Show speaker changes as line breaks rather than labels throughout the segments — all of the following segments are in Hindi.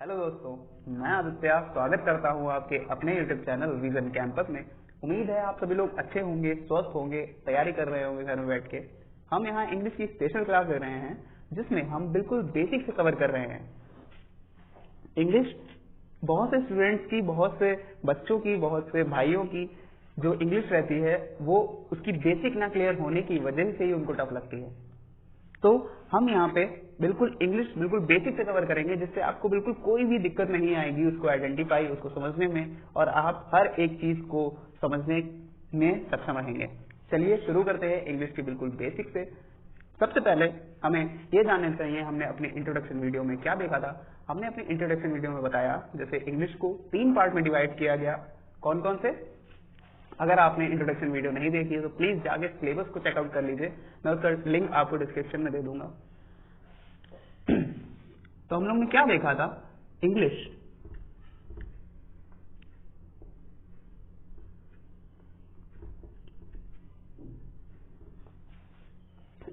हेलो दोस्तों, मैं आदित्य स्वागत करता हूं आपके अपने YouTube चैनल विजन कैंपस में। उम्मीद है आप सभी लोग अच्छे होंगे, स्वस्थ होंगे, तैयारी कर रहे होंगे घर में बैठ के। हम यहां इंग्लिश की स्पेशल क्लास ले रहे हैं जिसमें हम बिल्कुल बेसिक से कवर कर रहे हैं। इंग्लिश बहुत से स्टूडेंट्स की, बहुत से बच्चों की, बहुत से भाइयों की जो इंग्लिश रहती है वो उसकी बेसिक ना क्लियर होने की वजह से ही उनको टफ लगती है। तो हम यहाँ पे बिल्कुल इंग्लिश बिल्कुल बेसिक से कवर करेंगे जिससे आपको बिल्कुल कोई भी दिक्कत नहीं आएगी उसको आइडेंटिफाई, उसको समझने में, और आप हर एक चीज को समझने में सक्षम रहेंगे। चलिए शुरू करते हैं इंग्लिश की बिल्कुल बेसिक से। सबसे पहले हमें ये जानना चाहिए हमने अपने इंट्रोडक्शन वीडियो में क्या देखा था। हमने अपने इंट्रोडक्शन वीडियो में बताया जैसे इंग्लिश को 3 पार्ट में डिवाइड किया गया। कौन कौन से? अगर आपने इंट्रोडक्शन वीडियो नहीं देखी है तो प्लीज जाके सिलेबस को चेकआउट कर लीजिए, मैं उसका लिंक आपको डिस्क्रिप्शन में दे दूंगा। तो हम लोग ने क्या देखा था? इंग्लिश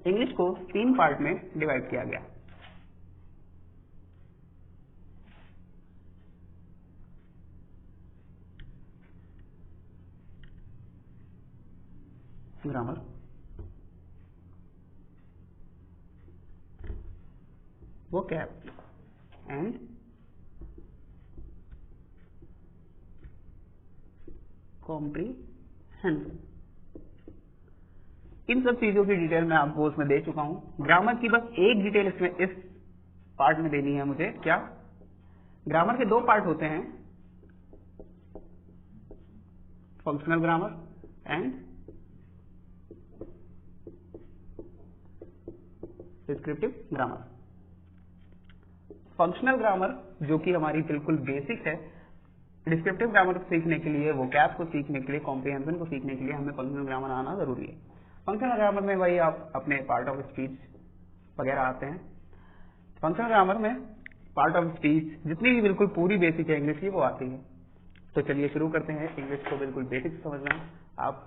इंग्लिश को 3 पार्ट में डिवाइड किया गया। Grammar, vocab and comprehension. इन सब चीजों की डिटेल मैं आपको उसमें दे चुका हूं। ग्रामर की बस एक डिटेल इसमें इस पार्ट में देनी है मुझे। क्या? ग्रामर के 2 पार्ट होते हैं, functional grammar and descriptive grammar. Functional grammar जो कि हमारी बिल्कुल बेसिक है। डिस्क्रिप्टिव ग्रामर सीखने के लिए, वोकैब को सीखने के लिए, कॉम्प्रिहेंशन को सीखने के लिए हमें फंक्शनल ग्रामर आना जरूरी है। फंक्शनल ग्रामर में वही आप अपने पार्ट ऑफ स्पीच वगैरह आते हैं। फंक्शनल ग्रामर में पार्ट ऑफ स्पीच जितनी भी बिल्कुल पूरी बेसिक है इंग्लिश की वो आती है। तो चलिए शुरू करते हैं इंग्लिश को बिल्कुल बेसिक समझना।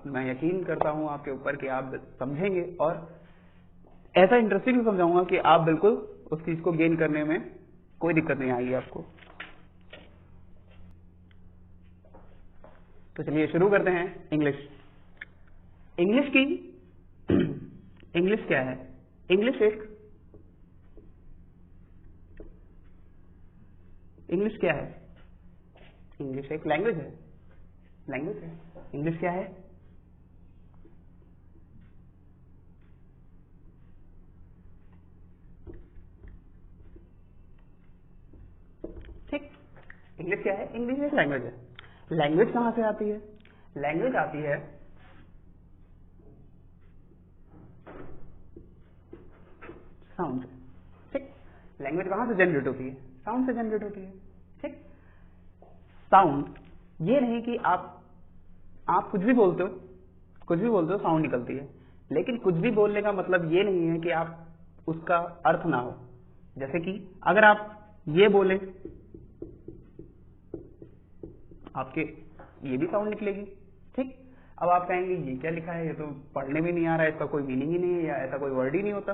मैं यकीन करता हूं आपके ऊपर कि आप समझेंगे और ऐसा इंटरेस्टिंग समझाऊंगा कि आप बिल्कुल उस चीज को गेन करने में कोई दिक्कत नहीं आएगी आपको। तो चलिए शुरू करते हैं। इंग्लिश की इंग्लिश क्या है? इंग्लिश क्या है? इंग्लिश एक लैंग्वेज है। इंग्लिश क्या है? ठीक, इंग्लिश क्या है? इंग्लिश एक लैंग्वेज है। लैंग्वेज कहां से आती है? लैंग्वेज आती है साउंड से। ठीक, लैंग्वेज कहां से जनरेट होती है? साउंड से जनरेट होती है। ठीक, साउंड ये नहीं कि आप कुछ भी बोलते हो साउंड निकलती है, लेकिन कुछ भी बोलने का मतलब ये नहीं है कि आप उसका अर्थ ना हो। जैसे कि अगर आप ये बोले, आपके ये भी साउंड निकलेगी। ठीक, अब आप कहेंगे ये क्या लिखा है, ये तो पढ़ने में नहीं आ रहा है, इसका कोई मीनिंग ही नहीं है, या ऐसा कोई वर्ड ही नहीं होता।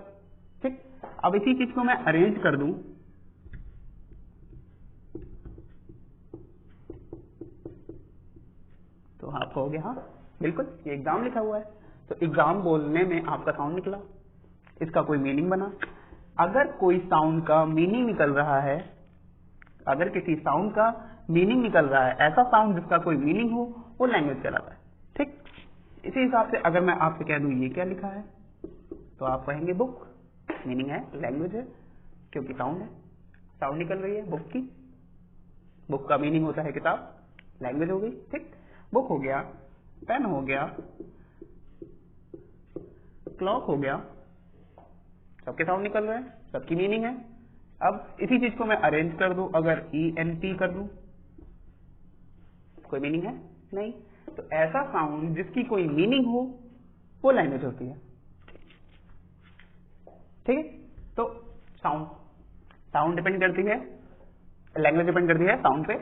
ठीक, अब इसी चीज को मैं अरेंज कर दूं तो आप कहोगे हाँ बिल्कुल ये एग्जाम लिखा हुआ है, तो एग्जाम बोलने में आपका साउंड निकला, इसका कोई मीनिंग बना। अगर कोई साउंड का मीनिंग निकल रहा है, अगर किसी साउंड का मीनिंग निकल रहा है, ऐसा साउंड जिसका कोई मीनिंग हो, वो लैंग्वेज कहलाता है। ठीक, इसी हिसाब से अगर मैं आपसे कह दूं ये क्या लिखा है तो आप कहेंगे बुक, मीनिंग है लैंग्वेज है, क्योंकि साउंड है, साउंड निकल रही है बुक की। बुक का मीनिंग होता है किताब, लैंग्वेज हो गई। ठीक, बुक हो गया, पेन हो गया, क्लॉक हो गया, सबके साउंड निकल रहे हैं, सबकी मीनिंग है। अब इसी चीज को मैं अरेंज कर दूं, अगर ENT कर दूं, कोई मीनिंग है नहीं। तो ऐसा साउंड जिसकी कोई मीनिंग हो वो लैंग्वेज होती है। ठीक है, तो साउंड डिपेंड करती है, लैंग्वेज डिपेंड करती है साउंड पे,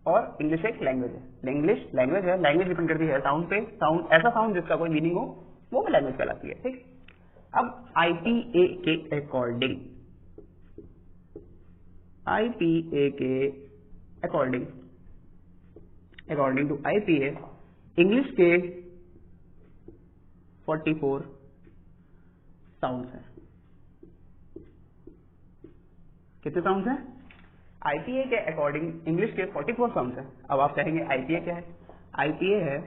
और इंग्लिश एक लैंग्वेज है। इंग्लिश लैंग्वेज है, लैंग्वेज डिपेंड करती है साउंड पे। साउंड, ऐसा साउंड जिसका कोई मीनिंग हो वो लैंग्वेज कहलाती है। ठीक, अब IPA के अकॉर्डिंग IPA के अकॉर्डिंग टू IPA इंग्लिश के 44 साउंड्स हैं। कितने साउंड्स हैं? IPA के अकॉर्डिंग इंग्लिश के 44 साउंड्स हैं। अब आप कहेंगे IPA क्या है? IPA है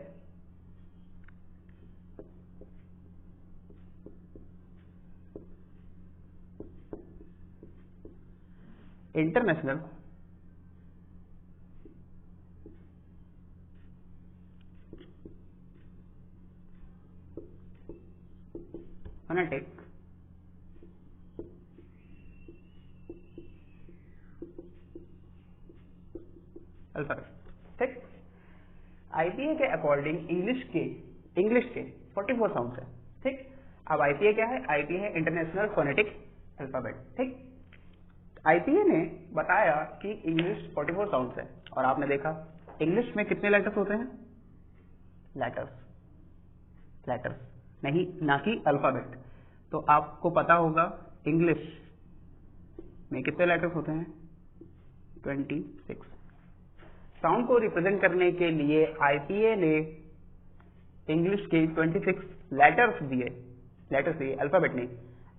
इंटरनेशनल फोनेटिक अल्फाबेट। ठीक, IPA के अकॉर्डिंग इंग्लिश के 44 साउंड्स है। ठीक, अब IPA क्या है? IPA है इंटरनेशनल फोनेटिक अल्फाबेट। ठीक, IPA ने बताया कि इंग्लिश 44 साउंड्स है और आपने देखा इंग्लिश में कितने लेटर्स होते हैं? लेटर्स नहीं, ना कि अल्फाबेट। तो आपको पता होगा इंग्लिश में कितने लेटर्स होते हैं? 26। साउंड को रिप्रेजेंट करने के लिए IPA ने इंग्लिश के 26 लेटर्स दिए, अल्फाबेट नहीं,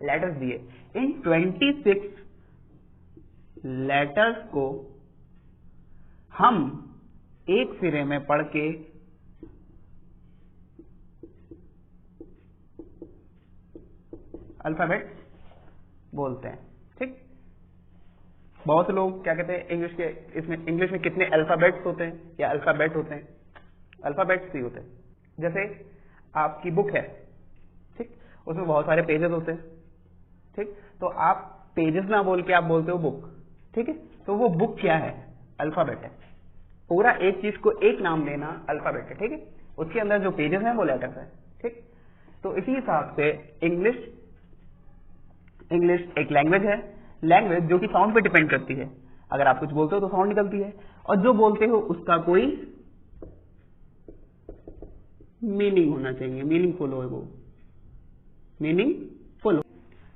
लेटर्स दिए। इन 26 लेटर्स को हम एक सिरे में पढ़ के अल्फाबेट बोलते हैं। ठीक, बहुत से लोग क्या कहते हैं इंग्लिश में कितने अल्फाबेट्स होते हैं या अल्फाबेट होते हैं? अल्फाबेट्स ही होते हैं। जैसे आपकी बुक है, ठीक, उसमें बहुत सारे पेजेस होते हैं। ठीक, तो आप पेजेस ना बोल के आप बोलते हो बुक। ठीक है, तो वो बुक क्या है? अल्फाबेट है। पूरा एक चीज को एक नाम देना अल्फाबेट है। ठीक है, उसके अंदर जो पेजेस हैं वो लेटर्स है। ठीक, तो इसी हिसाब से इंग्लिश एक लैंग्वेज है, लैंग्वेज जो कि साउंड पे डिपेंड करती है। अगर आप कुछ बोलते हो तो साउंड निकलती है और जो बोलते हो उसका कोई मीनिंग होना चाहिए, मीनिंगफुल हो वो, मीनिंगफुल हो।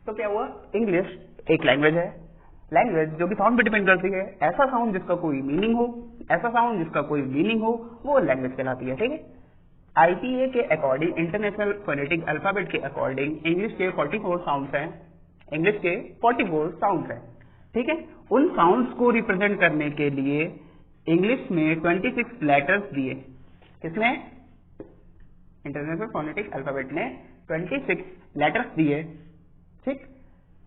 तो क्या हुआ? इंग्लिश एक लैंग्वेज है, लैंग्वेज जो कि साउंड पे डिपेंड करती है। ऐसा साउंड जिसका कोई मीनिंग हो, वो लैंग्वेज कहलाती है। ठीक है, IPA के अकॉर्डिंग, इंटरनेशनल फोनेटिक अल्फाबेट के अकॉर्डिंग इंग्लिश के 44 साउंड्स हैं। ठीक है, उन साउंड्स को रिप्रेजेंट करने के लिए इंग्लिश में 26 लेटर्स दिए। किसने? इंटरनेशनल फोनेटिक अल्फाबेट ने 26 लेटर्स दिए। ठीक,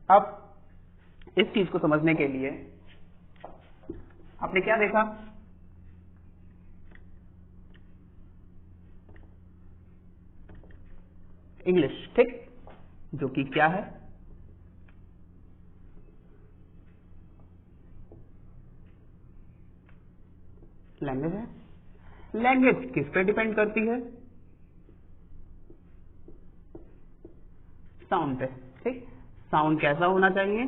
अब इस चीज को समझने के लिए आपने क्या देखा? इंग्लिश, ठीक, जो कि क्या है? लैंग्वेज है। लैंग्वेज किस पे डिपेंड करती है? साउंड पे। ठीक, साउंड कैसा होना चाहिए?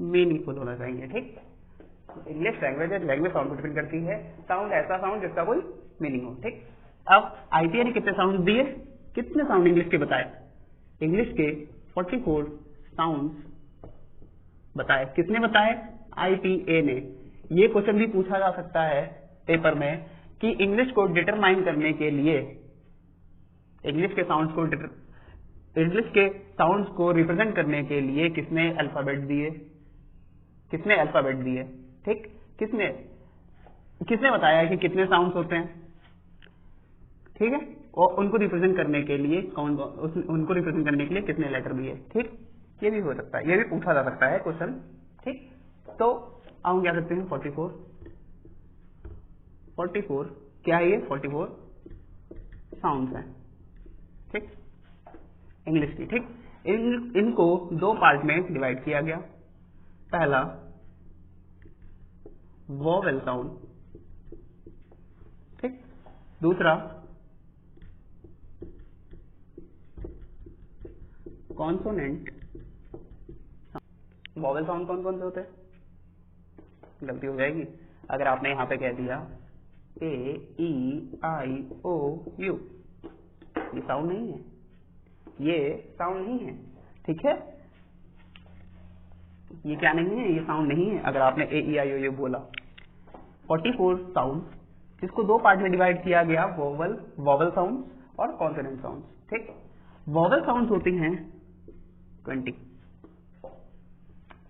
मीनिंगफुल होना चाहिए। ठीक, इंग्लिश लैंग्वेज है, लैंग्वेज साउंड पे डिपेंड करती है। साउंड ऐसा साउंड जिसका कोई मीनिंग हो। ठीक, अब IPA ने कितने साउंड दिए? कितने साउंड इंग्लिश के बताए? इंग्लिश के 44 साउंड्स बताए। किसने बताए? IPA ने। ये क्वेश्चन भी पूछा जा सकता है पेपर में कि इंग्लिश को डिटरमाइन करने के लिए इंग्लिश के साउंड्स को रिप्रेजेंट करने के लिए किसने अल्फाबेट दिए? ठीक, किसने बताया कि कितने साउंड्स होते हैं? ठीक है, और उनको रिप्रेजेंट करने के लिए कितने लेटर दिए? ठीक, ये भी हो सकता है, ये भी पूछा जा सकता है क्वेश्चन। ठीक, तो हम क्या करते हैं? 44 क्या है? ये 44 साउंड्स हैं। ठीक, इंग्लिश की। ठीक, इनको दो पार्ट में डिवाइड किया गया। पहला वोवेल साउंड, ठीक, दूसरा कॉन्सोनेंट। वोवेल साउंड कौन कौन से होते हैं? गलती हो जाएगी अगर आपने यहां पे कह दिया A E I O U, ये साउंड नहीं है। ये साउंड नहीं है, ठीक है, ये क्या नहीं है, ये साउंड नहीं है। अगर आपने ए ई आई ओ यू बोला 44 साउंड, जिसको दो पार्ट में डिवाइड किया गया, वोवल साउंड और कॉन्सोनेंट साउंड, ठीक। वोवल साउंड होती हैं 20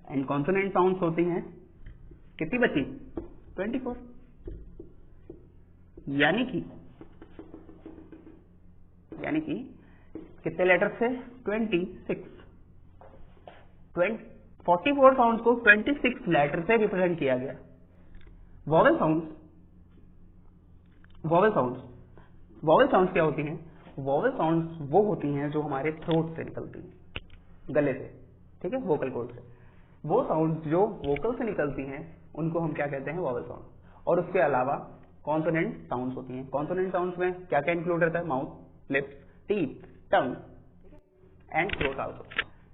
एंड कॉन्सोनेंट साउंड होती हैं कितनी बची, 24। यानी कि कितने लेटर्स से, 26। 44 साउंड को 26 लेटर से रिप्रेजेंट किया गया। वोवल साउंड क्या होती हैं? वोवल साउंड्स वो होती हैं जो हमारे थ्रोट से निकलती हैं, गले से, ठीक है, वोकल कॉर्ड से। वो साउंड जो वोकल से निकलती हैं उनको हम क्या कहते हैं, वोवल साउंड। और उसके अलावा कॉन्सोनेंट साउंड्स होती हैं। कॉन्सोनेंट साउंड्स में क्या क्या इंक्लूड रहता है, mouth, lips, teeth, tongue and throat also.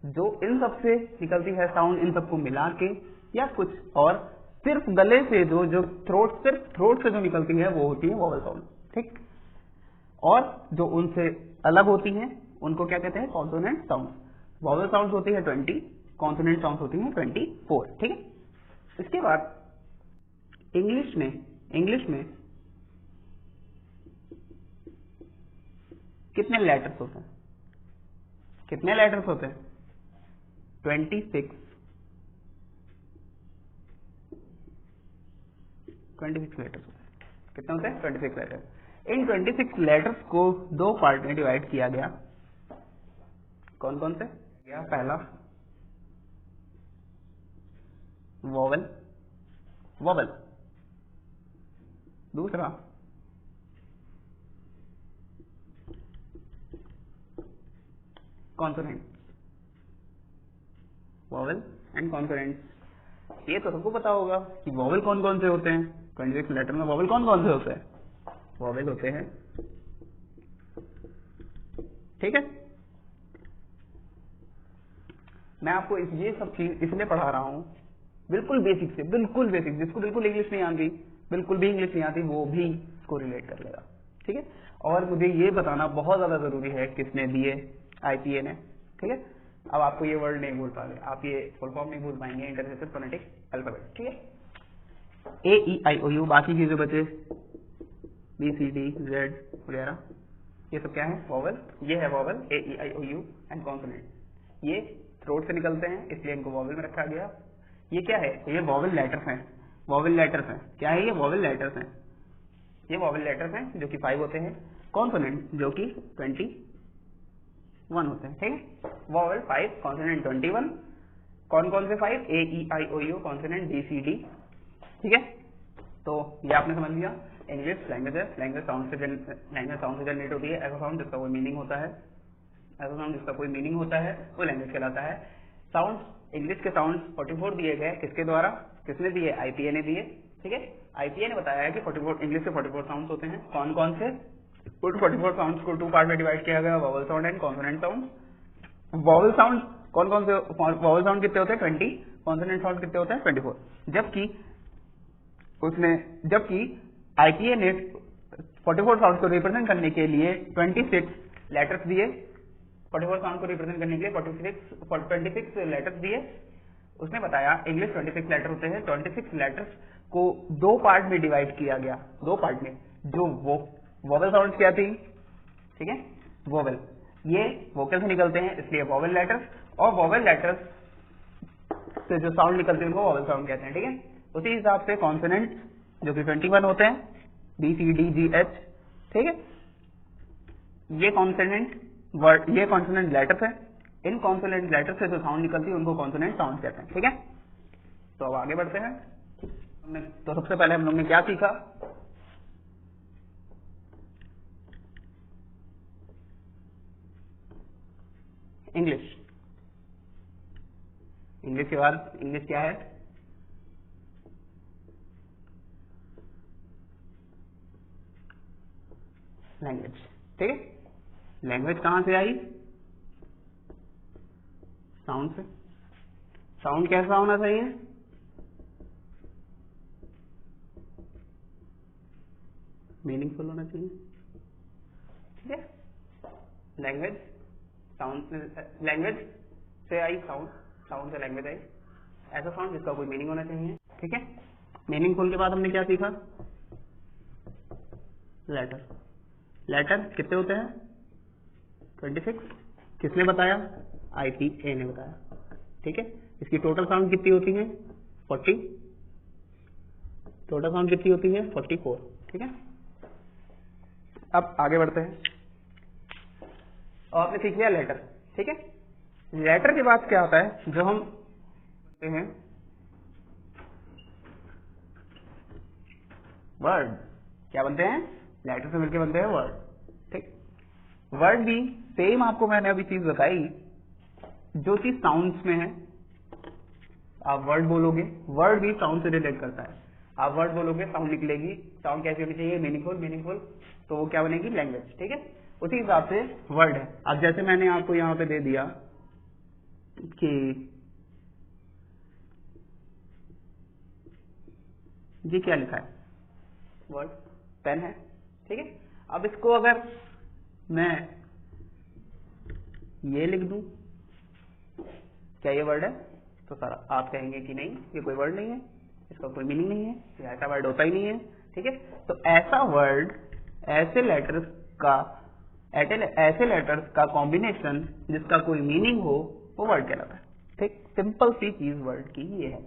जो इन सब से निकलती है साउंड, इन सबको मिला के या कुछ और सिर्फ गले से जो थ्रोट से जो निकलती है वो होती है वोवल साउंड, ठीक। और जो उनसे अलग होती हैं उनको क्या कहते हैं, कॉन्सोनेंट साउंड। वोवल साउंड होती है 20, कॉन्सोनेंट साउंड होती है 24, ठीक है। इसके बाद इंग्लिश में कितने लेटर्स होते हैं, 26 लेटर्स होते हैं। कितने होते हैं, 26 लेटर्स। इन 26 लेटर्स को दो पार्ट में डिवाइड किया गया। कौन कौन से? पहला वोवल, दूसरा कॉन्सोनेंट, वोवल एंड कॉन्सोनेंट। ये तो सबको पता होगा कि वोवल कौन कौन से होते हैं। 26 लेटर में वोवल कौन कौन से होते हैं? वोवल होते हैं, ठीक है। मैं आपको ये सब चीज इसलिए पढ़ा रहा हूं, बिल्कुल बेसिक से, बिल्कुल बेसिक, जिसको बिल्कुल इंग्लिश नहीं आती, बिल्कुल भी इंग्लिश नहीं आती, वो भी इसको रिलेट कर लेगा, ठीक है। और मुझे ये बताना बहुत ज्यादा जरूरी है किसने दिए, IPA ने, ठीक है। अब आपको ये वर्ड नहीं भूल पाएंगे, आप ये फुल फॉर्म नहीं भूल पाएंगे, इंटरसेप्ट फोनेटिक अल्फाबेट, ठीक है। AEIOU, बाकी की जो बचे BCD Z वगैरह, ये सब क्या है, वोवल। ये है वोवल, AEIOU एंड कॉन्सोनेंट। ये थ्रोट से निकलते हैं इसलिए इनको वोवल में रखा गया। ये क्या है, ये वोवल लेटर्स हैं, क्या है ये, वोवल लेटर्स हैं। ये वोवल लेटर्स हैं जो कि 5 होते हैं, कॉन्सोनेंट जो कि 21 होते हैं, ठीक है। Vowel 5, consonant 21। कौन कौन से 5? AEIOU, कॉन्सोनेंट BCD, ठीक है। तो ये आपने समझ लिया। इंग्लिश लैंग्वेज है, लैंग्वेज साउंड से जनरेट होती है। ऐसा साउंड जिसका कोई मीनिंग होता है, वो लैंग्वेज कहलाता है। साउंड, इंग्लिश के साउंड 44 दिए गए, किसके द्वारा, किसने दिए, IPA ने दिए, ठीक है। IPA ने बताया है कि 44 इंग्लिश के 44 साउंड होते हैं। कौन कौन से? 44 साउंड को 2 पार्ट में डिवाइड किया गया, vowel sound and consonant sound. Vowel sound कौन कौन से, वोवल साउंड कितने होते हैं, 20, कॉन्सोनेंट साउंड कितने होते हैं, 24। जबकि IPA ने 44 साउंड को रिप्रेजेंट करने के लिए 26 लेटर्स दिए। 44 साउंड को रिप्रेजेंट करने के लिए 26 लेटर्स दिए। उसने बताया इंग्लिश 26 लेटर होते हैं। 26 लेटर्स को 2 पार्ट में डिवाइड किया गया, 2 पार्ट में। जो वोवल साउंड क्या थी, ठीक है, वोवल, ये वोकल से निकलते हैं इसलिए वोवल लेटर्स, और वोवल लेटर्स से जो साउंड निकलते हैं उनको वोवल साउंड कहते हैं, ठीक है। उसी हिसाब से कॉन्सोनेंट जो कि 21 होते हैं, BCDGH, ठीक है। ये कॉन्सोनेंट लेटर्स है। इन कॉन्सोनेंट लेटर से जो साउंड निकलती है उनको कॉन्सोनेंट साउंड कहते हैं, ठीक है। तो अब आगे बढ़ते हैं। तो सबसे पहले हम लोग ने क्या सीखा, इंग्लिश के बाद इंग्लिश क्या है, लैंग्वेज, ठीक है। लैंग्वेज कहां से आई, साउंड से। साउंड कैसा होना चाहिए, मीनिंगफुल होना चाहिए, ठीक है। लैंग्वेज साउंड लैंग्वेज से आई साउंड, साउंड से लैंग्वेज आई, ऐसा साउंड जिसका कोई मीनिंग होना चाहिए। ठीक है, मीनिंगफुल के बाद हमने क्या सीखा? लेटर। लेटर कितने होते हैं? 26। किसने बताया? IPA ने बताया। ठीक है, इसकी टोटल साउंड कितनी होती है? 40। टोटल साउंड कितनी होती है? 44। ठीक है, अब आगे बढ़ते हैं। और आपने सीख लिया लेटर। ठीक है, लेटर के बाद क्या आता है? जो हम बनते हैं वर्ड। क्या बनते हैं? लेटर से मिलकर बनते हैं वर्ड। ठीक, वर्ड भी सेम आपको मैंने अभी चीज बताई, जो चीज साउंड्स में है आप वर्ड बोलोगे, वर्ड भी साउंड से रिलेट करता है। आप वर्ड बोलोगे, साउंड निकलेगी, साउंड कैसी होनी चाहिए? मीनिंगफुल। मीनिंगफुल तो वो क्या बनेगी? लैंग्वेज। ठीक है, उसी हिसाब से वर्ड है। अब जैसे मैंने आपको यहाँ पे दे दिया कि ये क्या लिखा है? वर्ड, पेन है। ठीक है, अब इसको अगर मैं ये लिख दूं, क्या ये वर्ड है? तो सर आप कहेंगे कि नहीं, ये कोई वर्ड नहीं है, इसका कोई मीनिंग नहीं है, ये ऐसा वर्ड होता ही नहीं है। ठीक है, तो ऐसा वर्ड, ऐसे लेटर्स का कॉम्बिनेशन जिसका कोई मीनिंग हो, वो वर्ड कहलाता है। ठीक, सिंपल सी चीज वर्ड की ये है।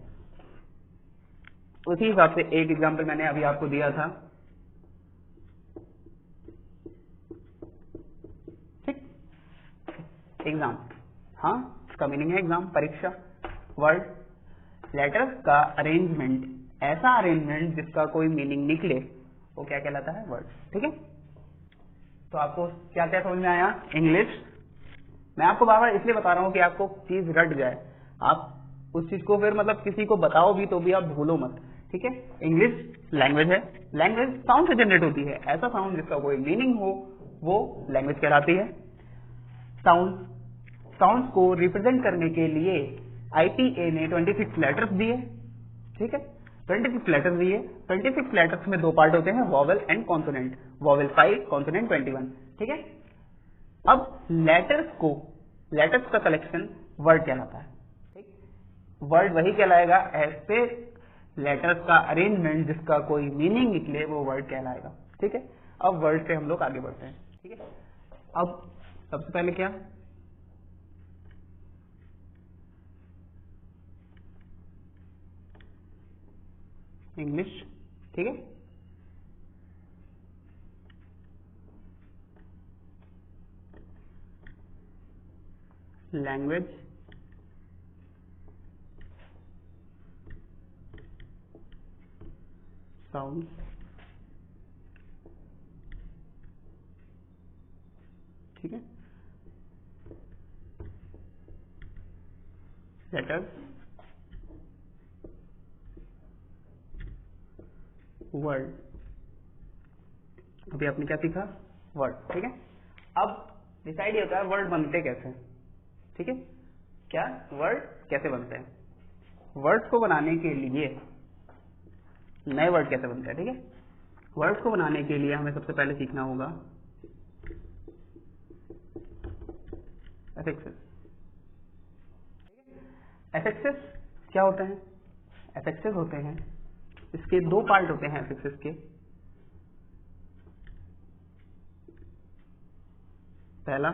उसी हिसाब से एक एग्जांपल मैंने अभी आपको दिया था। ठीक, एग्जाम, हाँ इसका मीनिंग है एग्जाम, परीक्षा। वर्ड, लेटर्स का अरेंजमेंट, ऐसा अरेंजमेंट जिसका कोई मीनिंग निकले, वो क्या कहलाता है? वर्ड। ठीक है, तो आपको क्या क्या समझ में आया? इंग्लिश। मैं आपको बार बार इसलिए बता रहा हूं कि आपको चीज रट जाए, आप उस चीज को फिर मतलब किसी को बताओ भी तो भी आप भूलो मत। ठीक है, इंग्लिश लैंग्वेज है, लैंग्वेज साउंड से जनरेट होती है, ऐसा साउंड जिसका कोई मीनिंग हो वो लैंग्वेज कहलाती है। साउंड को रिप्रेजेंट करने के लिए IPA ने 26 लेटर्स दिए। ठीक है, 26 लेटर्स दिए। 26 लेटर्स में दो पार्ट होते हैं, vowel and consonant. Vowel 5, consonant 21। ठीक है, अब लेटर्स का कलेक्शन वर्ड कहलाता है। ठीक, वर्ड वही कहलाएगा, ऐसे लेटर्स का अरेंजमेंट जिसका कोई मीनिंग निकले वो वर्ड कहलाएगा। ठीक है, अब वर्ड से हम लोग आगे बढ़ते हैं। ठीक है, अब सबसे पहले क्या? इंग्लिश। ठीक है, लैंग्वेज, साउंड, ठीक है, लेटर्स, वर्ड। अभी आपने क्या सीखा? वर्ड। ठीक है, अब डिसाइड होता है वर्ड बनते कैसे। ठीक है, क्या वर्ड कैसे बनते हैं? वर्ड्स को बनाने के लिए, नए वर्ड कैसे बनते हैं? ठीक है, वर्ड्स को बनाने के लिए हमें सबसे पहले सीखना होगा एफिक्सेस। एफिक्सेस क्या होते हैं? एफिक्सेस होते हैं, इसके दो पार्ट होते हैं एफिक्सेस के। पहला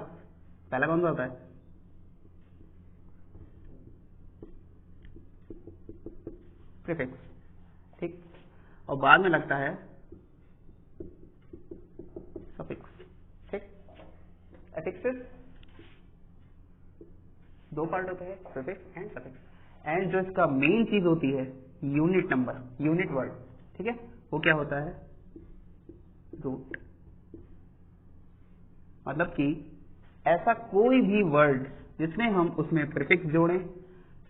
कौन सा होता है? प्रीफिक्स। ठीक, और बाद में लगता है सफिक्स। ठीक, एफिक्सेस दो पार्ट होते हैं, प्रीफिक्स एंड सफिक्स। एंड जो इसका मेन चीज होती है यूनिट नंबर, यूनिट वर्ड। ठीक है, वो क्या होता है? रूट। मतलब कि ऐसा कोई भी वर्ड जिसमें हम उसमें प्रीफिक्स जोड़ें,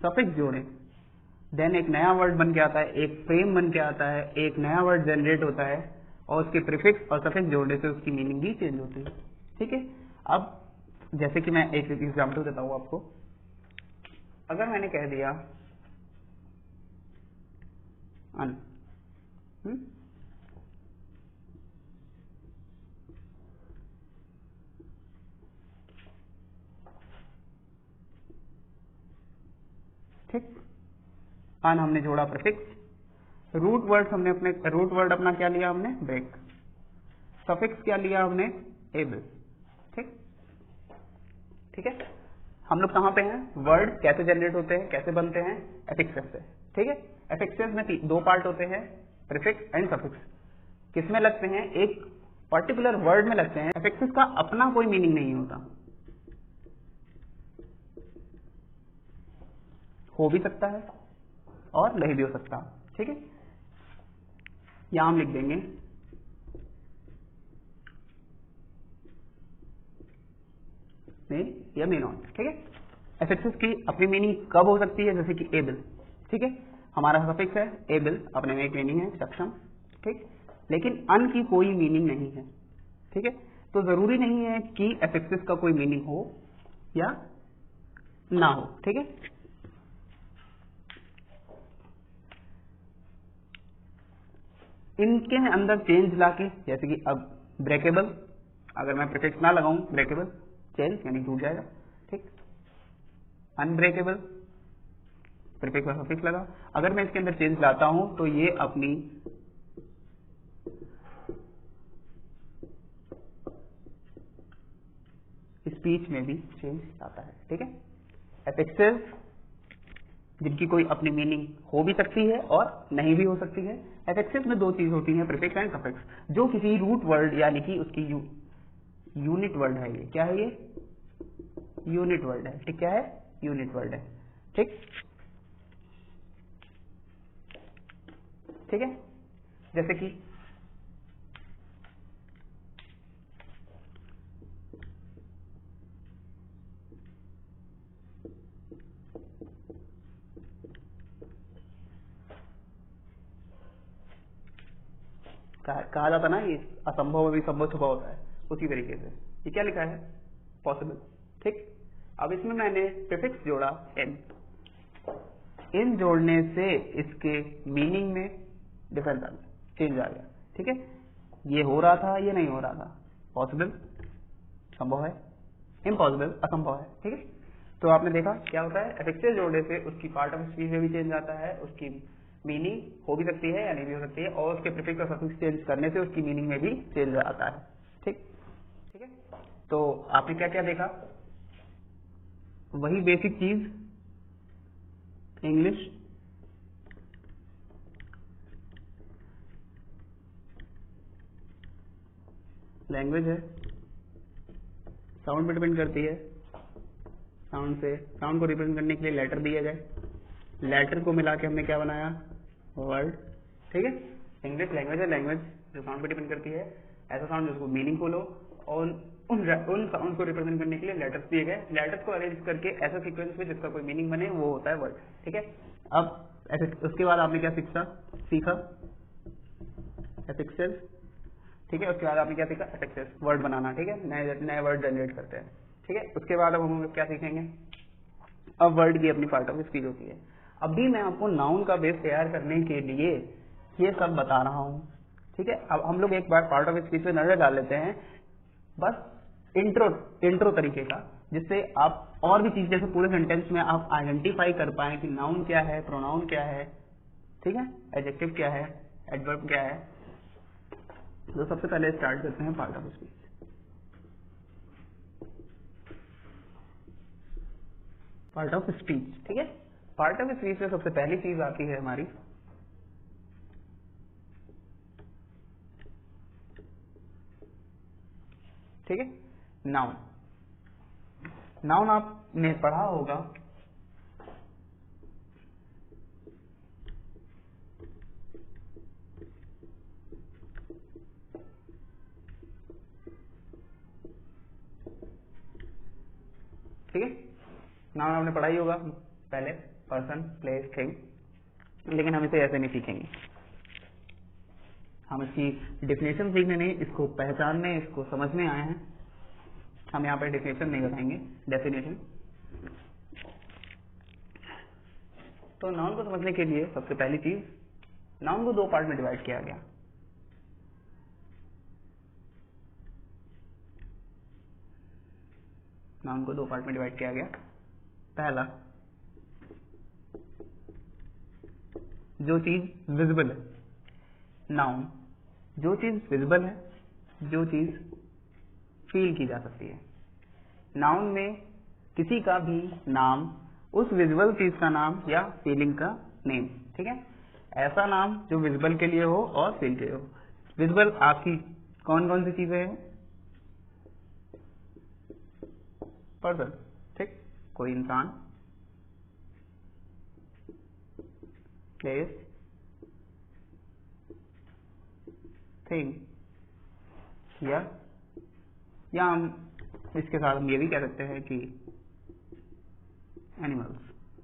सफिक्स जोड़ें, देन एक नया वर्ड बन के आता है, एक फ्रेम बन के आता है, एक नया वर्ड जनरेट होता है, और उसके प्रीफिक्स और सफिक्स जोड़ने से उसकी मीनिंग भी चेंज होती है। ठीक है, अब जैसे कि मैं एक एग्जांपल देता हूं आपको। अगर मैंने कह दिया अन, अन हमने जोड़ा प्रीफिक्स, रूट वर्ड हमने अपने रूट वर्ड अपना क्या लिया हमने ब्रेक, सफिक्स क्या लिया हमने एबल। ठीक ठीक है, हम लोग कहां पे हैं, वर्ड कैसे जनरेट होते हैं, कैसे बनते हैं, एफिक्सेस से। ठीक है, एफिक्सेस में दो पार्ट होते हैं, प्रीफिक्स एंड सफिक्स। किसमें लगते हैं, एक पर्टिकुलर वर्ड में लगते हैं। एफिक्सेस का अपना कोई मीनिंग नहीं होता, हो भी सकता है और नहीं भी हो सकता। ठीक है, यहां हम लिख देंगे मे या मे नॉट। ठीक है, एफिक्सेस की अपनी मीनिंग कब हो सकती है, जैसे कि एबल। ठीक है, हमारा सफिक्स है एबल, अपने में एक मीनिंग है सक्षम। ठीक, लेकिन अन की कोई मीनिंग नहीं है। ठीक है, तो जरूरी नहीं है कि एफिक्सेस का कोई मीनिंग हो या ना हो। ठीक है, इनके अंदर चेंज लाके, जैसे कि अब ब्रेकेबल, अगर मैं प्रीफिक्स ना लगाऊं ब्रेकेबल, चेंज यानी टूट जाएगा। ठीक, अनब्रेकेबल, प्रीफिक्स और सफिक्स लगा, अगर मैं इसके अंदर चेंज लाता हूं तो ये अपनी स्पीच में भी चेंज आता है। ठीक है, एफिक्सेस जिनकी कोई अपनी मीनिंग हो भी सकती है और नहीं भी हो सकती है। एफिक्सेस में दो चीज होती है, प्रीफिक्स एंड सफिक्स, जो किसी रूट वर्ड यानी कि उसकी यूनिट वर्ड है। ये क्या है, ये यूनिट वर्ड है। ठीक, क्या है, यूनिट वर्ड है। ठीक ठीक है, जैसे कि कहा जाता ना, ये असंभव में भी संभव छुपा होता है, उसी तरीके से ये क्या लिखा है, पॉसिबल। ठीक, अब इसमें मैंने प्रीफिक्स जोड़ा इन, इन जोड़ने से इसके मीनिंग में डिफरेंस आ गया, चेंज आ गया। ठीक है, ये हो रहा था, ये नहीं हो रहा था, पॉसिबल संभव है, इम्पॉसिबल असंभव है। ठीक है, तो आपने देखा क्या होता है, एफिक्सेस जोड़ने से उसकी पार्ट ऑफ स्पीच में भी चेंज आता है, उसकी मीनिंग हो भी सकती है या नहीं भी हो सकती है, और उसके प्रीफिक्स और सफिक्स चेंज करने से उसकी मीनिंग में भी चेंज आता है। ठीक ठीक है, तो आपने क्या क्या देखा, वही बेसिक चीज इंग्लिश लैंग्वेज है, साउंड पे डिपेंड करती है, साउंड से, साउंड को रिप्रेजेंट करने के लिए लेटर दिया जाए, लेटर को मिला के हमने क्या बनाया, वर्ड। ठीक है, इंग्लिश लैंग्वेज है, लैंग्वेज जो साउंड पे डिपेंड करती है, ऐसा साउंड जिसको मीनिंग को लो, और उन साउंड को रिप्रेजेंट करने के लिए लेटर्स दिए गए, लेटर्स को अरेंज करके ऐसा सीक्वेंस में जिसका कोई मीनिंग बने, वो होता है वर्ड। ठीक है, अब ऐसे उसके बाद आपने क्या सीखा एफिक्सेस। ठीक है, उसके बाद आपने क्या सीखा, एफिक्सेस वर्ड बनाना। ठीक है, नए नए वर्ड जनरेट करते हैं। ठीक है, उसके बाद अब हम क्या सीखेंगे, अब वर्ड की अपनी पार्ट ऑफ स्पीच होती है। अभी मैं आपको नाउन का बेस तैयार करने के लिए ये सब बता रहा हूं। ठीक है, अब हम लोग एक बार पार्ट ऑफ स्पीच पे नजर डाल लेते हैं, बस इंट्रो तरीके का, जिससे आप और भी चीज, जैसे पूरे सेंटेंस में आप आइडेंटिफाई कर पाए कि नाउन क्या है, प्रोनाउन क्या है, ठीक है, एडजेक्टिव क्या है, एडवर्ब क्या है। तो सबसे पहले स्टार्ट करते हैं part of speech. Part of speech, ठीक है, पार्ट ऑफ स्पीच में सबसे पहली चीज आती है हमारी ठीक है, नाउन। नाउन आपने पढ़ा होगा, ठीक है, नाउन आपने पढ़ा ही होगा पहले, पर्सन, प्लेस, थिंग, लेकिन हम इसे ऐसे नहीं सीखेंगे। हम इसकी डिफिनेशन सीखने नहीं, इसको पहचानने, इसको समझने आए हैं। हम यहाँ पर डिफिनेशन नहीं बताएंगे, डेफिनेशन। तो नाउन को समझने के लिए सबसे पहली चीज, नाउन को दो पार्ट में डिवाइड किया गया। नाउन को दो पार्ट में डिवाइड किया गया। पहला जो चीज विजिबल है, नाउन जो चीज विजिबल है, जो चीज फील की जा सकती है। नाउन में किसी का भी नाम उस विजिबल चीज का नाम या फीलिंग का नेम, ठीक है। ऐसा नाम जो विजिबल के लिए हो और फील के लिए हो। विजिबल आपकी कौन कौन सी चीजें हैं? पर्सन, ठीक, कोई इंसान, प्लेस, थिंग, या हम इसके साथ हम ये भी कह सकते हैं कि एनिमल्स,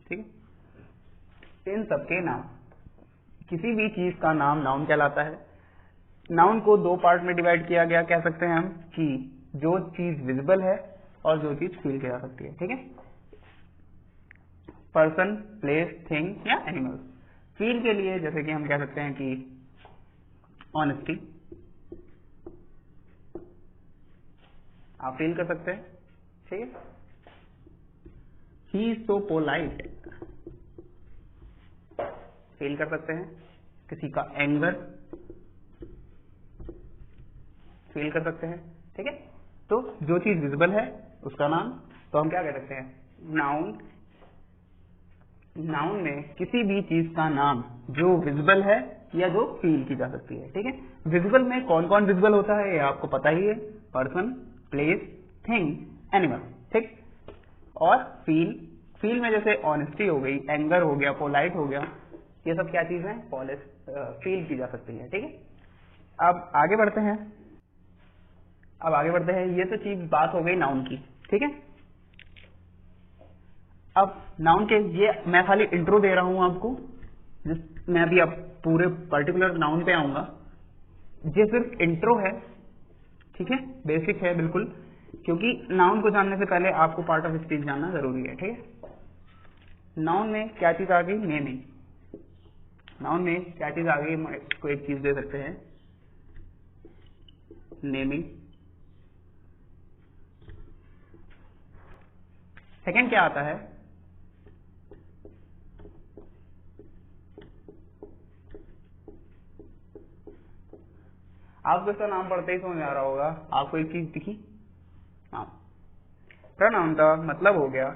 ठीक है। इन सबके नाम, किसी भी चीज का नाम नाउन कहलाता है। नाउन को दो पार्ट में डिवाइड किया गया, कह सकते हैं हम कि जो चीज विजिबल है और जो चीज फील की जा सकती है, ठीक है। पर्सन, प्लेस, थिंग या एनिमल्स। फील के लिए जैसे कि हम कह सकते हैं कि ऑनेस्टी, आप फील कर सकते हैं, ठीक है। He is so polite, feel कर सकते हैं। किसी का एंगर फील कर सकते हैं, ठीक है। तो जो चीज विजिबल है उसका नाम, तो हम क्या कह सकते हैं? नाउन। नाउन में किसी भी चीज का नाम जो विजिबल है या जो फील की जा सकती है, ठीक है। विजिबल में कौन कौन विजिबल होता है ये आपको पता ही है, पर्सन, प्लेस, थिंग, एनिमल, ठीक। और फील में जैसे ऑनेस्टी हो गई, एंगर हो गया, पोलाइट हो गया, ये सब क्या चीज है? फील की जा सकती है, ठीक है। अब आगे बढ़ते हैं। ये तो चीज बात हो गई नाउन की, ठीक है। अब नाउन के ये मैं खाली इंट्रो दे रहा हूं आपको, मैं अभी अब पूरे पर्टिकुलर नाउन पे आऊंगा। ये सिर्फ इंट्रो है, ठीक है, बेसिक है बिल्कुल, क्योंकि नाउन को जानने से पहले आपको पार्ट ऑफ स्पीच जानना जरूरी है, ठीक है। नाउन में क्या चीज आ गई? नेमिंग। नाउन में क्या चीज आ गई? इसको एक चीज दे सकते हैं, नेमिंग। सेकंड क्या आता है? आपको इसका नाम पढ़ते ही समझ आ रहा होगा, आपको एक चीज दिखी, नाउन। प्रोनाउन का मतलब हो गया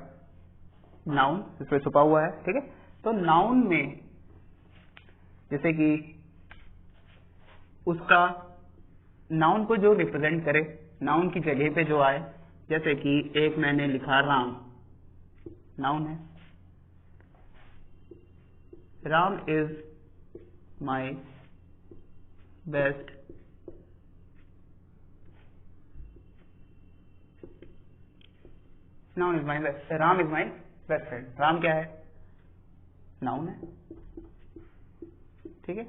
नाउन, इसमें छुपा हुआ है, ठीक है। तो नाउन में जैसे कि उसका नाउन को जो रिप्रेजेंट करे, नाउन की जगह पे जो आए, जैसे कि एक मैंने लिखा राम, नाउन है। Ram is my best noun is my best, Ram is my best friend. Ram क्या है? नाउन है, ठीक है,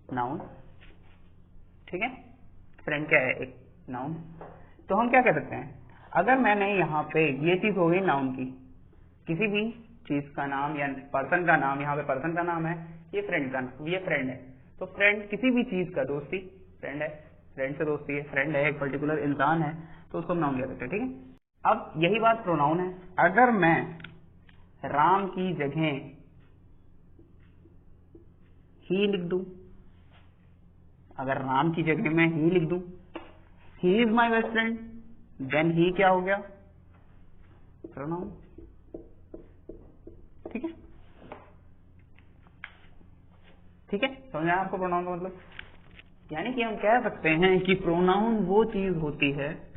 नाउन, ठीक है। फ्रेंड क्या है? एक नाउन। तो हम क्या कह सकते हैं? अगर मैंने यहाँ पे ये चीज हो गई नाउन की, किसी भी चीज का नाम या पर्सन का नाम, यहाँ पे पर्सन का नाम है, ये फ्रेंड का नाम, ये फ्रेंड है। तो फ्रेंड किसी भी चीज का, दोस्ती, फ्रेंड है, फ्रेंड से दोस्ती है, फ्रेंड है, एक पर्टिकुलर इंसान है, तो उसको नाउन कह सकते हैं, ठीक है। अब यही बात प्रोनाउन है। अगर मैं राम की जगह ही लिख दूं, अगर राम की जगह मैं ही लिख दूं, he is my best friend, then he क्या हो गया? प्रोनाउन, ठीक है, ठीक है। समझ आया आपको प्रोनाउन का मतलब? यानी कि हम कह सकते हैं कि प्रोनाउन वो चीज होती है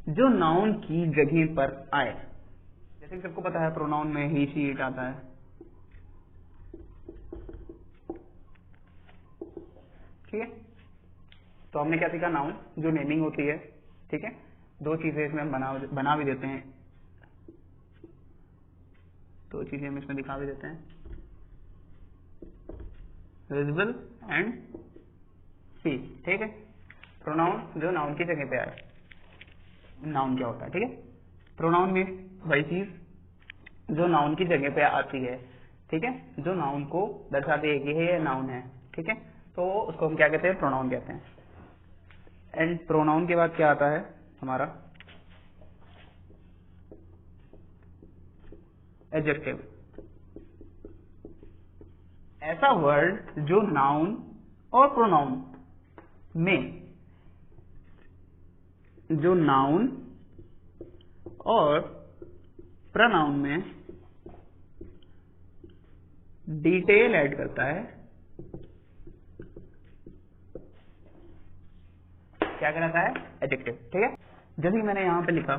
जो नाउन की जगह पर आए। जैसे कि सबको पता है प्रोनाउन में ही, शी, इट आता है, ठीक है। तो हमने क्या सीखा? नाउन जो नेमिंग होती है, ठीक है। दो चीजें इसमें हम बना भी देते हैं, दो चीजें हम इसमें दिखा भी देते हैं, विजिबल एंड फील, ठीक है। प्रोनाउन जो नाउन की जगह पे आए, नाउन क्या होता है, ठीक है। प्रोनाउन में वही चीज जो नाउन की जगह पे आती है, ठीक है, जो नाउन को दर्शाती है कि ये नाउन है, ठीक है। तो उसको हम क्या कहते हैं? प्रोनाउन कहते हैं। एंड प्रोनाउन के बाद क्या आता है हमारा? एडजेक्टिव, ऐसा वर्ड जो नाउन और प्रोनाउन में, जो नाउन और प्रोनाउन में डिटेल ऐड करता है। क्या कहलाता है? एडजेक्टिव। ठीक है, जैसे कि मैंने यहां पे लिखा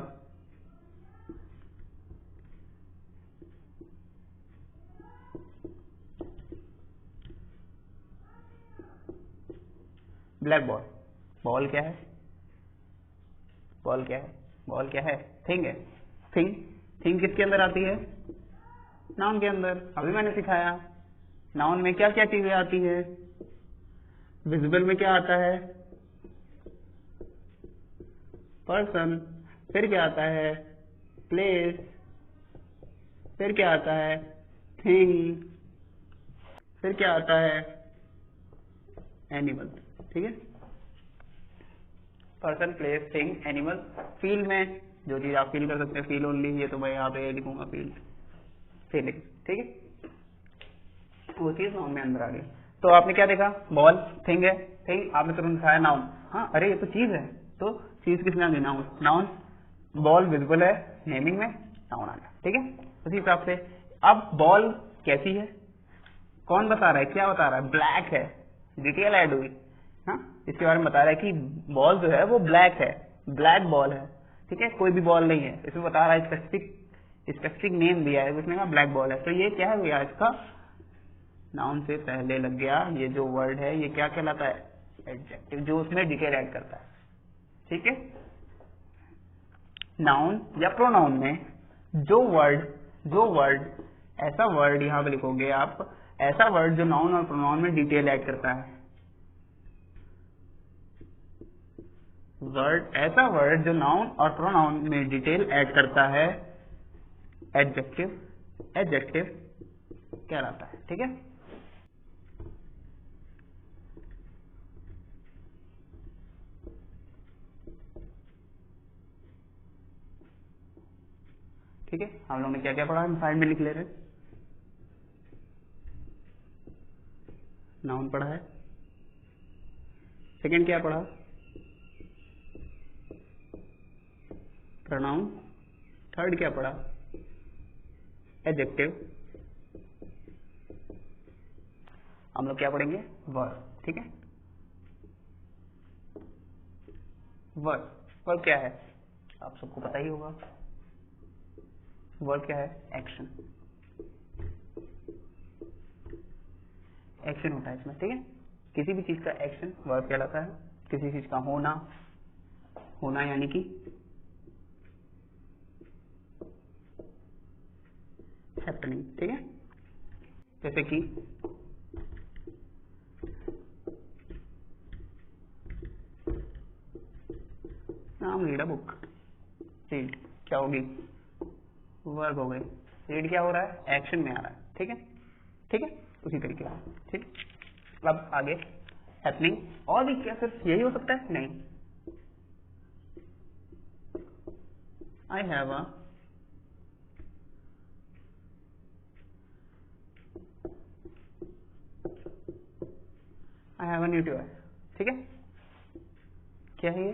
ब्लैक बॉल। बॉल क्या है? बॉल क्या है? बॉल क्या है? थिंग है। थिंग, थिंग किसके अंदर आती है? नाउन के अंदर। अभी मैंने सिखाया नाउन में क्या क्या चीजें आती है। विजिबल में क्या आता है? पर्सन। फिर क्या आता है? प्लेस। फिर क्या आता है? थिंग। फिर क्या आता है? एनिमल। ठीक है, person, place, thing, animal. Feel में जो चीज आप फील कर सकते हैं, फील ओनली, ये तो मैं यहाँ पे लिखूंगा फील, फीलिंग। ठीक है, वो चीज नाउन में अंदर आ गई। तो आपने क्या देखा? बॉल थिंग है, थिंग आपने तुरंत दिखाया नाउन। हाँ, अरे ये तो चीज है, तो चीज किसमें आ गई? नाउन। नाउन, बॉल विजिबल है, नेमिंग में नाउन आ गया। ठीक है, उसी हिसाब से अब बॉल कैसी है? कौन बता रहा है? क्या बता रहा है? ब्लैक है, डिटेल ऐड हुई। हाँ, इसके बारे में बता रहा है कि बॉल जो है वो ब्लैक है, ब्लैक बॉल है। ठीक है, कोई भी बॉल नहीं है, इसमें बता रहा है स्पेसिफिक नेम दिया है, उसने कहा ब्लैक बॉल है। तो ये क्या है भैया? इसका नाउन से पहले लग गया ये जो वर्ड है, ये क्या कहलाता है? एडजेक्टिव, जो उसमें डिटेल ऐड करता है। ठीक है, नाउन या प्रोनाउन में जो वर्ड ऐसा वर्ड यहां पे लिखोगे आप, ऐसा वर्ड जो नाउन और प्रोनाउन में डिटेल ऐड करता है। ऐसा वर्ड जो नाउन और प्रोनाउन में डिटेल ऐड करता है, एडजेक्टिव कहलाता है। ठीक है, ठीक है, हम लोगों ने क्या क्या पढ़ा? हम साइड में लिख ले रहे हैं। नाउन पढ़ा है, सेकंड क्या पढ़ा? प्रोनाउन। थर्ड क्या पढ़ा? एडजेक्टिव। हम लोग क्या पढ़ेंगे? वर्ब। ठीक है, वर्ब क्या है? आप सबको पता ही होगा। वर्ब क्या है? एक्शन। एक्शन होता है इसमें। ठीक है, किसी भी चीज का एक्शन वर्ब कहलाता है। किसी चीज का होना यानी कि हैपनिंग। ठीक है, जैसे कि नाम रीड अ बुक। रीड क्या होगी? वर्ब हो गई। रीड क्या हो रहा है? एक्शन में आ रहा है। ठीक है, ठीक है, उसी तरीके से। ठीक, अब आगे हैपनिंग। और भी क्या सिर्फ यही हो सकता है? नहीं। I have a new toy. ठीक है, क्या है ये?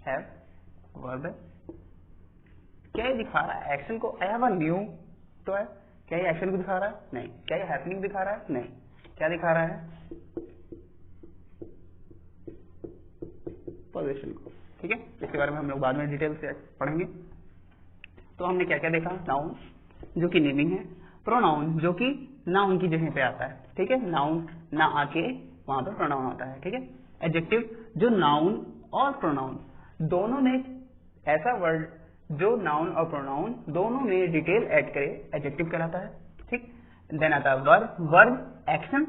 हैव वर्ब है। क्या ये दिखा रहा है एक्शन को? I have a new toy. क्या ये एक्शन को दिखा रहा है? नहीं। क्या ये हैपनिंग दिखा रहा है? नहीं। क्या दिखा रहा है? पोजीशन को। ठीक है, इसके बारे में हम लोग बाद में डिटेल से पढ़ेंगे। तो हमने क्या क्या देखा? नाउन जो कि नेमिंग है, प्रोनाउन जो कि नाउन की जगह पे आता है। ठीक है, नाउन ना आके वहां पर प्रोनाउन आता है। ठीक है, एडजेक्टिव जो नाउन और प्रोनाउन दोनों में, ऐसा वर्ड जो नाउन और प्रोनाउन दोनों में डिटेल ऐड करे, एडजेक्टिव कहलाता है। ठीक, देन आता है वर्ब एक्शन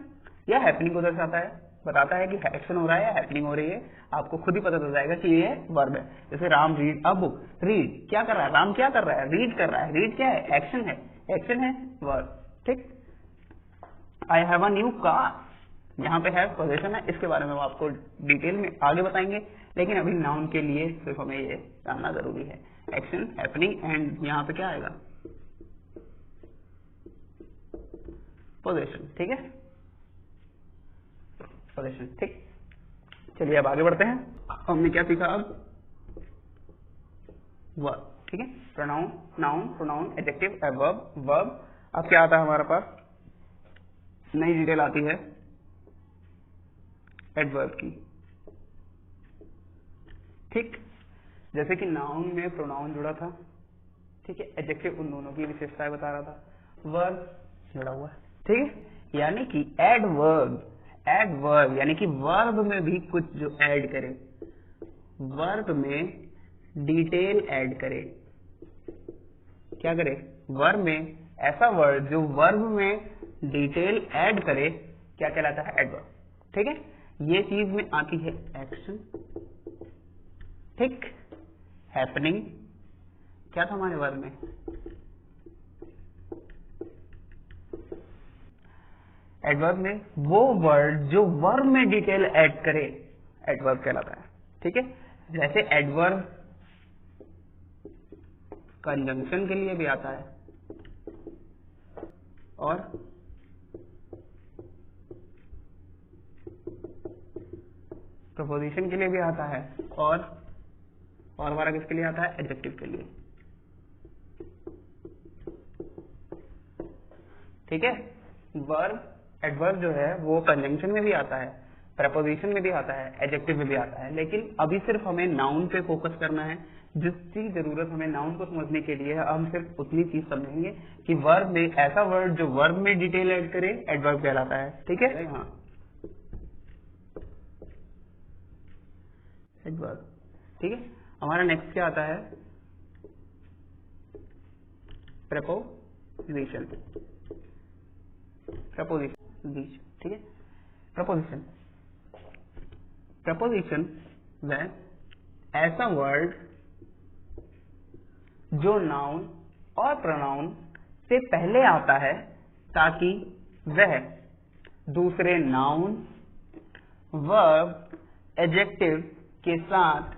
या हैपनिंग को दर्शाता है, बताता है कि एक्शन हो रहा है या हैपनिंग हो रही है। आपको खुद ही पता चल जाएगा कि ये वर्ब है। जैसे Ram read a book. Read क्या कर रहा है? राम क्या कर रहा है? रीड कर रहा है। रीड क्या है? एक्शन है। एक्शन है वर्ब। ठीक, I have a new car, यहाँ पे है पोजीशन है। इसके बारे में हम आपको डिटेल में आगे बताएंगे, लेकिन अभी नाउन के लिए सिर्फ हमें ये जानना जरूरी है। एक्शन, हैपनिंग एंड यहाँ पे क्या आएगा? पोजीशन, ठीक है, पोजीशन, ठीक। चलिए अब आगे बढ़ते हैं। हमने क्या सीखा अब? वर्ब, ठीक है, pronoun, noun, pronoun, adjective, adverb, verb. अब क्या आता है हमारे पास? नई डिटेल आती है एडवर्ब की, ठीक। जैसे कि नाउन में प्रोनाउन जुड़ा था, ठीक है, एडजेक्टिव उन दोनों की विशेषताएं बता रहा था, वर्ब जुड़ा हुआ है, ठीक है। यानी कि एडवर्ब, एडवर्ब यानी कि वर्ब में भी कुछ जो ऐड करे, वर्ब में डिटेल ऐड करे। क्या करे? वर्ब में ऐसा वर्ड जो वर्ब में डिटेल ऐड करे, क्या कहलाता है? एडवर्ब, ठीक है। ये चीज में आती है एक्शन, ठीक, हैपनिंग, क्या था हमारे वर्ब में? एडवर्ब में वो वर्ड जो वर्ब में डिटेल ऐड करे, एडवर्ब कहलाता है, ठीक है। जैसे एडवर्ब कंजंक्शन के लिए भी आता है और प्रपोजिशन के लिए भी आता है और हमारा किसके लिए आता है? एडजेक्टिव के लिए, ठीक है। वर्ब, एडवर्ब जो है वो कंजंक्शन में भी आता है, प्रपोजिशन में भी आता है, एडजेक्टिव में भी आता है, लेकिन अभी सिर्फ हमें नाउन पे फोकस करना है। जिसकी जरूरत हमें नाउन को समझने के लिए है, हम सिर्फ उतनी चीज समझेंगे कि वर्ब में ऐसा वर्ड जो वर्ब में डिटेल ऐड करे, एडवर्ब कहलाता है, ठीक है। हाँ, एडवर्ब, ठीक है। हमारा नेक्स्ट क्या आता है? प्रपोजिशन, प्रपोजिशन, ठीक है। प्रपोजिशन, प्रपोजिशन वह ऐसा वर्ड जो नाउन और प्रोनाउन से पहले आता है ताकि वह दूसरे नाउन, वर्ब, एडजेक्टिव के साथ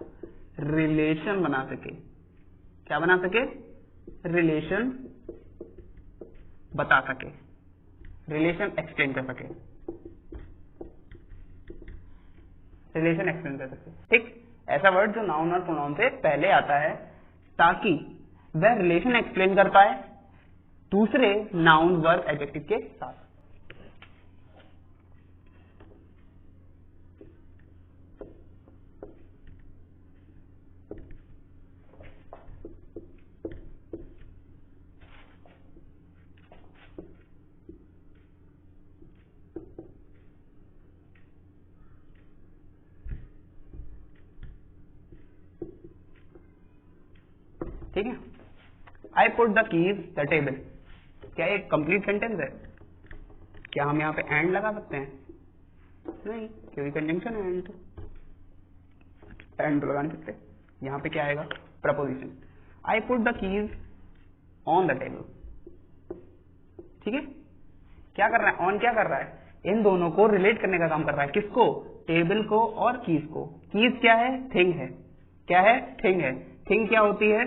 रिलेशन बना सके। क्या बना सके? रिलेशन बता सके, रिलेशन एक्सप्लेन कर सके, रिलेशन एक्सप्लेन कर सके, ठीक। ऐसा वर्ड जो नाउन और प्रोनाउन से पहले आता है ताकि वह रिलेशन एक्सप्लेन कर पाए दूसरे नाउन, वर्ब, एडजेक्टिव के साथ। ठीक है। I put the keys the table, क्या एक कंप्लीट सेंटेंस है? क्या हम यहाँ पे एंड लगा सकते हैं? नहीं, क्योंकि कंजंक्शन है एंड, तो एंड तो लगा नहीं सकते। यहाँ पे क्या आएगा? Preposition. I put the keys on the table, ठीक है। क्या कर रहा है? ऑन क्या कर रहा है? इन दोनों को रिलेट करने का काम कर रहा है। किसको? टेबल को और कीज को। कीज क्या है? थिंग है। क्या है? थिंग है। थिंग क्या होती है?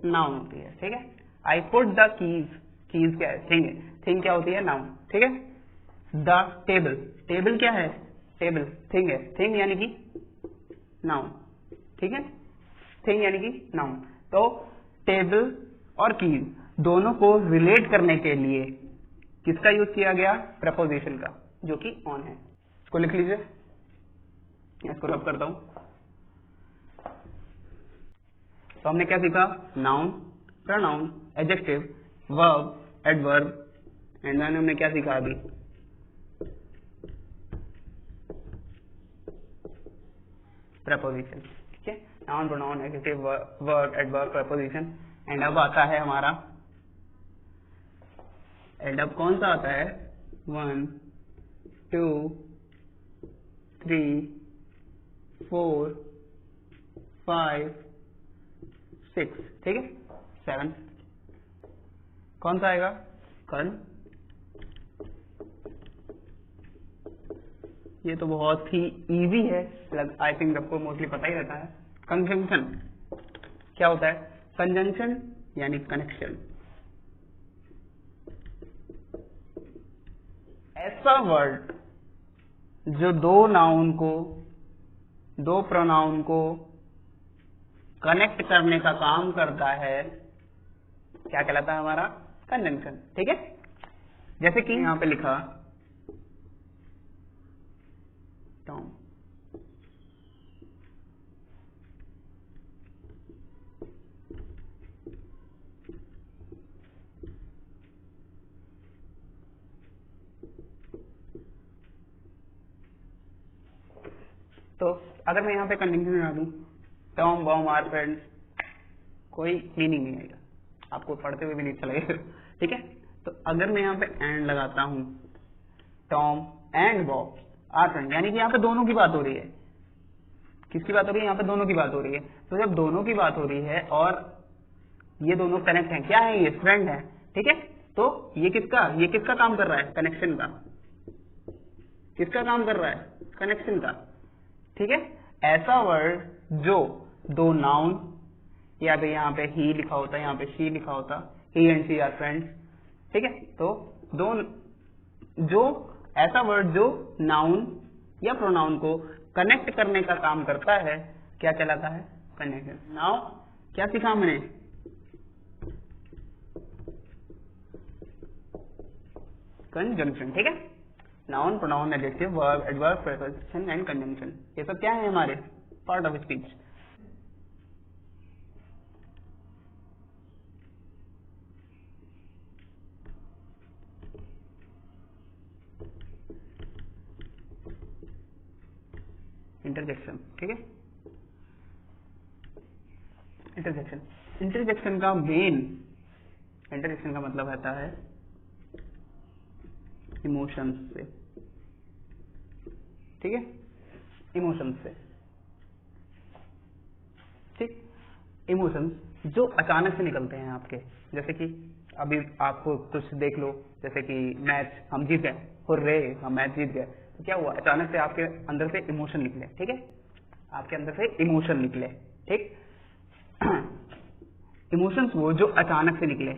नाउन होती है, ठीक है। I put the keys, keys क्या है? थिंग है। थिंग क्या होती है? नाउन, ठीक है। द टेबल, टेबल क्या है? टेबल, थिंग है। थिंग यानी कि नाउन, ठीक है। थिंग यानी कि नाउन। तो टेबल और कीज दोनों को रिलेट करने के लिए किसका यूज किया गया? प्रपोजिशन का, जो कि ऑन है। इसको लिख लीजिए, इसको रब करता हूं। तो हमने क्या सीखा? Noun, pronoun, adjective, verb, adverb, and then हमने क्या सीखा अभी? प्रपोजिशन, ठीक है। Noun, pronoun, adjective, verb, adverb, preposition. And अब आता है हमारा, एंड अब कौन सा आता है? 1 2 3 4 5 6, ठीक है। 7 कौन सा आएगा? कल। ये तो बहुत ही इजी है, आई थिंक सबको मोस्टली पता ही रहता है। कंजंक्शन क्या होता है? कंजंक्शन यानी कनेक्शन, ऐसा वर्ड जो दो नाउन को, दो प्रोनाउन को कनेक्ट करने का काम करता है, क्या कहलाता है हमारा? कंजंक्शन। ठीक है, जैसे कि यहां पे लिखा टॉम, तो अगर मैं यहाँ पे कंजंक्शन लगा दूं, टॉम बॉम आर फ्रेंड्स, कोई मीनिंग नहीं आएगा, आपको पढ़ते हुए भी नहीं अच्छा लगेगा। ठीक है, तो अगर मैं यहाँ पे एंड लगाता हूं, Tom and Bob are friend, यानी कि यहाँ पे दोनों की बात हो रही है। किसकी बात हो रही है? यहाँ पे दोनों की बात हो रही है। तो जब दोनों की बात हो रही है और ये दोनों कनेक्ट हैं, क्या है? ये फ्रेंड है। ठीक है, तो ये किसका काम कर रहा है? कनेक्शन का। किसका काम कर रहा है? कनेक्शन का। ठीक है, ऐसा वर्ड जो दो नाउन, या फिर यहाँ पे ही लिखा होता, यहाँ पे शी लिखा होता, ही एंड शी आर फ्रेंड्स। ठीक है, तो ऐसा वर्ड जो नाउन या प्रोनाउन को कनेक्ट करने का काम करता है, क्या कहलाता है? कनेक्शन। नाउ क्या सीखा हमने? कंजंक्शन। ठीक है, noun, pronoun, adjective, verb, adverb, preposition and conjunction, ये सब क्या है? हमारे पार्ट ऑफ स्पीच। इंटरजेक्शन। ठीक है, इंटरजेक्शन का मतलब रहता है इमोशंस से। ठीक है, इमोशंस से। ठीक, इमोशंस जो अचानक से निकलते हैं आपके, जैसे कि अभी आपको कुछ देख लो, जैसे कि मैच हम जीत गए, हुर्रे हम मैच जीत गए, तो क्या हुआ? अचानक से आपके अंदर से इमोशन निकले। ठीक है, आपके अंदर से इमोशन निकले। ठीक, इमोशंस वो जो अचानक से निकले,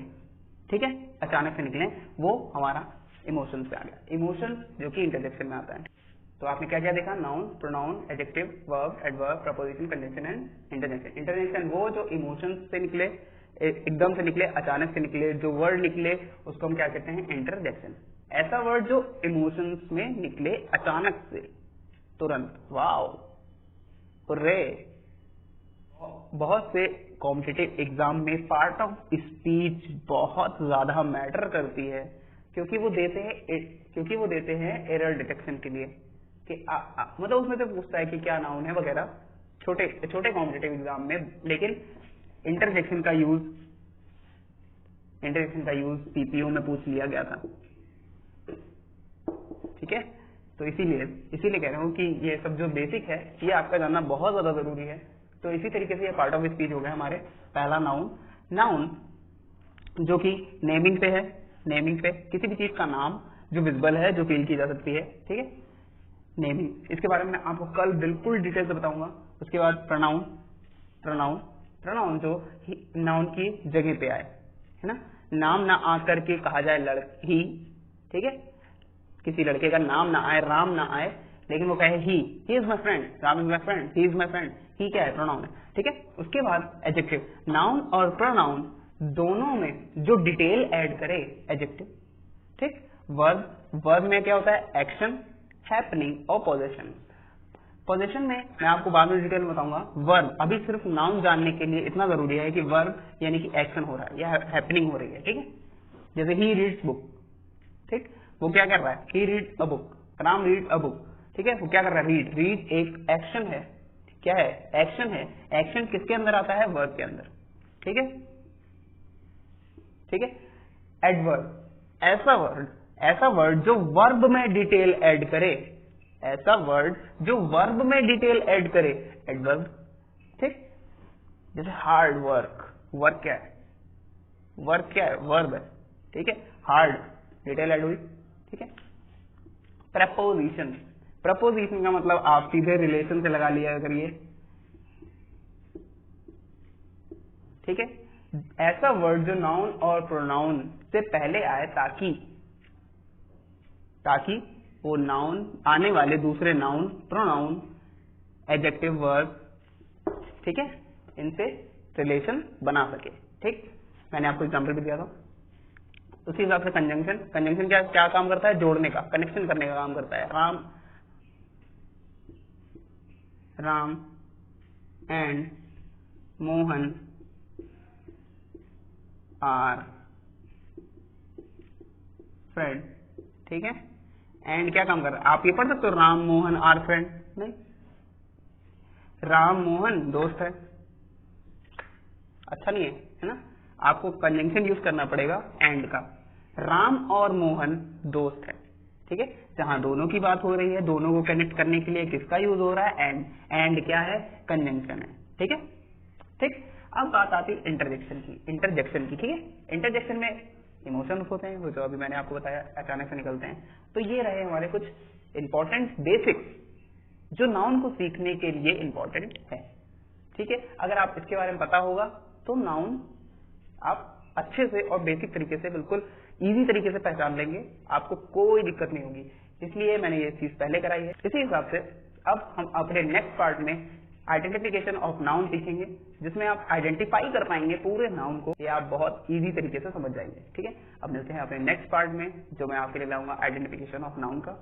ठीक है, अचानक से निकले, वो हमारा इमोशंस पे आ गया। इमोशंस जो कि इंटरजेक्शन में आता है। तो आपने क्या क्या देखा? Noun, pronoun, adjective, verb, adverb, preposition, conjunction and interjection. Interjection वो जो इमोशंस से निकले, एकदम से निकले, अचानक से निकले, जो वर्ड निकले, उसको हम क्या कहते हैं? इंटरजेक्शन। ऐसा वर्ड जो इमोशंस में निकले अचानक से, तुरंत, वाओ, हुर्रे। बहुत से कॉम्पिटिटिव एग्जाम में पार्ट ऑफ स्पीच बहुत ज्यादा मैटर करती है, क्योंकि वो देते हैं एरर डिटेक्शन के लिए, कि मतलब उसमें से पूछता है कि क्या नाउन है वगैरह, छोटे कॉम्पिटिटिव एग्जाम में। लेकिन इंटरजेक्शन का यूज पीपीओ में पूछ लिया गया था। ठीक है, तो इसीलिए कह रहा हूँ कि ये सब जो बेसिक है, ये आपका जानना बहुत ज्यादा जरूरी है। तो इसी तरीके से ये पार्ट ऑफ स्पीच हो गया हमारे। पहला नाउन जो कि नेमिंग पे है, नेमिंग पे किसी भी चीज का नाम जो विजिबल है, जो फील की जा सकती है। ठीक है, नेमिंग, इसके बारे में आपको कल बिल्कुल डिटेल से बताऊंगा। उसके बाद प्रोनाउन जो नाउन की जगह पे आए, है ना, नाम ना आकर के कहा जाए लड़की। ठीक है, किसी लड़के का नाम ना आए, राम ना आए, लेकिन वो कहे he is my friend, Ram is my friend, he is my friend. He क्या है? प्रोनाउन है। ठीक है, उसके बाद एडजेक्टिव, नाउन और प्रोनाउन दोनों में जो डिटेल ऐड करे, एडजेक्टिव। ठीक, वर्ब में क्या होता है? एक्शन, हैपनिंग और पोजेशन। पोजेशन में मैं आपको बाद में डिटेल में बताऊंगा। वर्ब अभी सिर्फ नाउन जानने के लिए इतना जरूरी है कि वर्ब यानी कि एक्शन हो रहा है या हैपनिंग हो रही है। ठीक है, जैसे ही रीड्स बुक। ठीक, वो क्या कर रहा है? He read a book, Ram read a book. ठीक है, वो क्या कर रहा है? रीड एक एक्शन है। क्या है? एक्शन है। एक्शन किसके अंदर आता है? वर्ब के अंदर। ठीक है, ठीक है। एडवर्ब, ऐसा वर्ड जो वर्ब में डिटेल ऐड करे, ऐसा वर्ड जो वर्ब में डिटेल ऐड करे, एडवर्ब। ठीक, जैसे हार्ड वर्क, वर्क क्या है? वर्ब है। ठीक है, हार्ड डिटेल ऐड हुई। ठीक है, प्रपोजिशन का मतलब आप सीधे रिलेशन से लगा लिया करिए। ठीक है, ऐसा वर्ड जो नाउन और प्रोनाउन से पहले आए, ताकि वो नाउन, आने वाले दूसरे नाउन, प्रोनाउन, एडजेक्टिव, वर्ब, ठीक है, इनसे रिलेशन बना सके। ठीक, मैंने आपको एग्जांपल भी दिया था। उसी हिसाब से कंजंक्शन, कंजंक्शन क्या क्या काम करता है? जोड़ने का, कनेक्शन करने का काम करता है। Ram and Mohan are friend, ठीक है। एंड क्या काम कर रहा है? आप ये पढ़ सकते हो, राम मोहन आर फ्रेंड? नहीं, राम मोहन दोस्त है, अच्छा नहीं है ना? आपको कंजंक्शन यूज करना पड़ेगा एंड का। राम और मोहन दोस्त है, ठीक है। जहां दोनों की बात हो रही है, दोनों को कनेक्ट करने के लिए किसका यूज हो रहा है? एंड। एंड क्या है? कंजंक्शन है, ठीक है। ठीक, अब बात आती है इंटरजेक्शन की, ठीक है। इंटरजेक्शन में इमोशंस होते हैं, वो जो अभी मैंने आपको बताया अचानक से निकलते हैं। तो ये रहे हमारे कुछ इंपॉर्टेंट बेसिक्स जो नाउन को सीखने के लिए इंपॉर्टेंट है, ठीक है। अगर आप इसके बारे में पता होगा तो नाउन आप अच्छे से और बेसिक तरीके से, बिल्कुल इजी तरीके से पहचान लेंगे, आपको कोई दिक्कत नहीं होगी। इसलिए मैंने ये चीज पहले कराई है। इसी हिसाब से अब हम अपने नेक्स्ट पार्ट में आइडेंटिफिकेशन ऑफ नाउन सीखेंगे, जिसमें आप आइडेंटिफाई कर पाएंगे पूरे नाउन को, ये आप बहुत इजी तरीके से समझ जाएंगे, ठीक है। अब मिलते हैं अपने नेक्स्ट पार्ट में, जो मैं आपके लिए लाऊंगा आइडेंटिफिकेशन ऑफ नाउन का,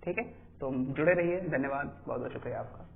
ठीक है। तो जुड़े रहिए, धन्यवाद, बहुत बहुत शुक्रिया आपका।